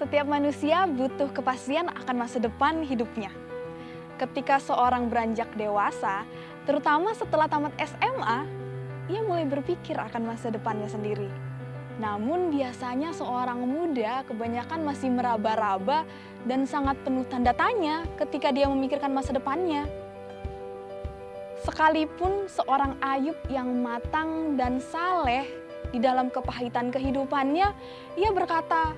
Setiap manusia butuh kepastian akan masa depan hidupnya. Ketika seorang beranjak dewasa, terutama setelah tamat SMA, ia mulai berpikir akan masa depannya sendiri. Namun biasanya seorang muda kebanyakan masih meraba-raba dan sangat penuh tanda tanya ketika dia memikirkan masa depannya. Sekalipun seorang Ayub yang matang dan saleh di dalam kepahitan kehidupannya, ia berkata,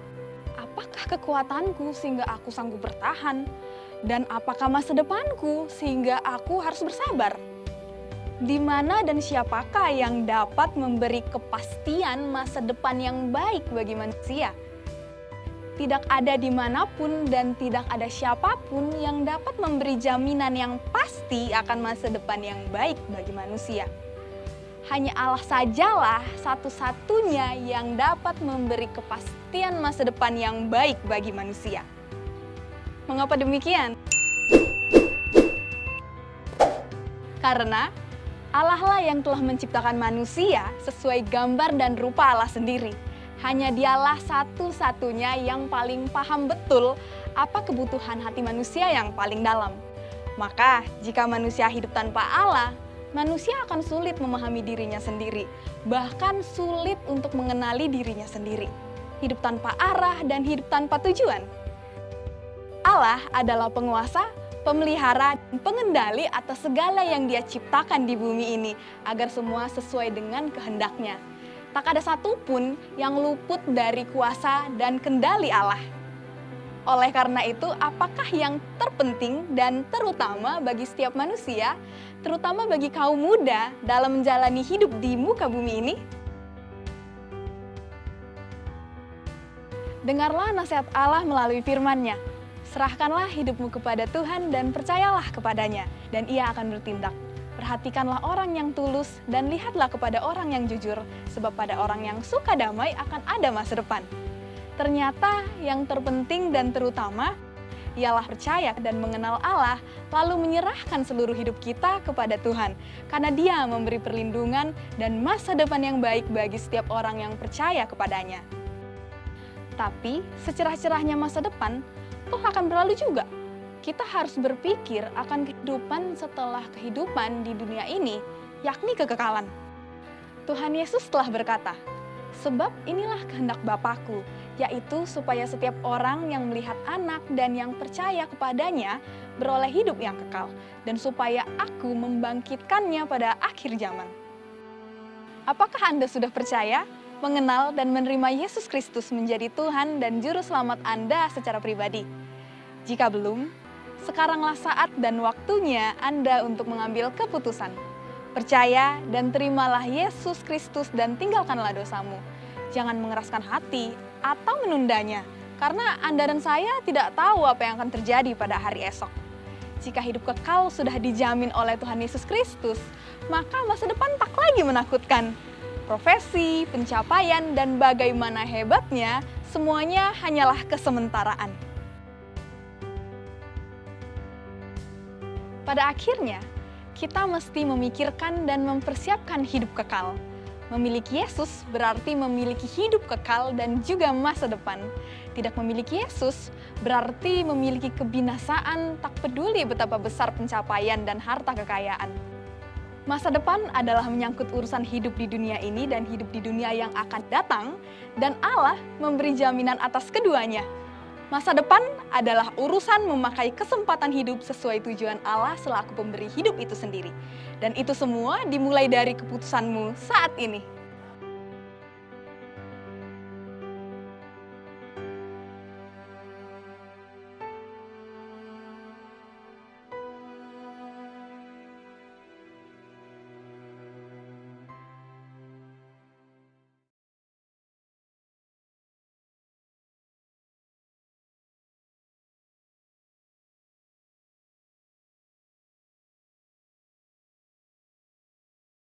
apakah kekuatanku sehingga aku sanggup bertahan? Dan apakah masa depanku sehingga aku harus bersabar? Di mana dan siapakah yang dapat memberi kepastian masa depan yang baik bagi manusia? Tidak ada dimanapun dan tidak ada siapapun yang dapat memberi jaminan yang pasti akan masa depan yang baik bagi manusia. Hanya Allah sajalah satu-satunya yang dapat memberi kepastian masa depan yang baik bagi manusia. Mengapa demikian? Karena Allah lah yang telah menciptakan manusia sesuai gambar dan rupa Allah sendiri. Hanya Dialah satu-satunya yang paling paham betul apa kebutuhan hati manusia yang paling dalam. Maka, jika manusia hidup tanpa Allah, manusia akan sulit memahami dirinya sendiri, bahkan sulit untuk mengenali dirinya sendiri. Hidup tanpa arah dan hidup tanpa tujuan. Allah adalah penguasa, pemelihara, dan pengendali atas segala yang Dia ciptakan di bumi ini, agar semua sesuai dengan kehendaknya. Tak ada satupun yang luput dari kuasa dan kendali Allah. Oleh karena itu, apakah yang terpenting dan terutama bagi setiap manusia, terutama bagi kaum muda dalam menjalani hidup di muka bumi ini? Dengarlah nasihat Allah melalui firman-Nya. Serahkanlah hidupmu kepada Tuhan dan percayalah kepadanya, dan Ia akan bertindak. Perhatikanlah orang yang tulus dan lihatlah kepada orang yang jujur, sebab pada orang yang suka damai akan ada masa depan. Ternyata yang terpenting dan terutama ialah percaya dan mengenal Allah, lalu menyerahkan seluruh hidup kita kepada Tuhan, karena Dia memberi perlindungan dan masa depan yang baik bagi setiap orang yang percaya kepadanya. Tapi secerah-cerahnya masa depan, toh akan berlalu juga. Kita harus berpikir akan kehidupan setelah kehidupan di dunia ini, yakni kekekalan. Tuhan Yesus telah berkata, sebab inilah kehendak Bapa-Ku, yaitu supaya setiap orang yang melihat anak dan yang percaya kepadanya beroleh hidup yang kekal, dan supaya Aku membangkitkannya pada akhir zaman. Apakah Anda sudah percaya, mengenal dan menerima Yesus Kristus menjadi Tuhan dan Juru Selamat Anda secara pribadi? Jika belum, sekaranglah saat dan waktunya Anda untuk mengambil keputusan. Percaya dan terimalah Yesus Kristus dan tinggalkanlah dosamu. Jangan mengeraskan hati atau menundanya, karena Anda dan saya tidak tahu apa yang akan terjadi pada hari esok. Jika hidup kekal sudah dijamin oleh Tuhan Yesus Kristus, maka masa depan tak lagi menakutkan. Profesi, pencapaian, dan bagaimana hebatnya, semuanya hanyalah kesementaraan. Pada akhirnya, kita mesti memikirkan dan mempersiapkan hidup kekal. Memiliki Yesus berarti memiliki hidup kekal dan juga masa depan. Tidak memiliki Yesus berarti memiliki kebinasaan, tak peduli betapa besar pencapaian dan harta kekayaan. Masa depan adalah menyangkut urusan hidup di dunia ini dan hidup di dunia yang akan datang, dan Allah memberi jaminan atas keduanya. Masa depan adalah urusan memakai kesempatan hidup sesuai tujuan Allah selaku pemberi hidup itu sendiri. Dan itu semua dimulai dari keputusanmu saat ini.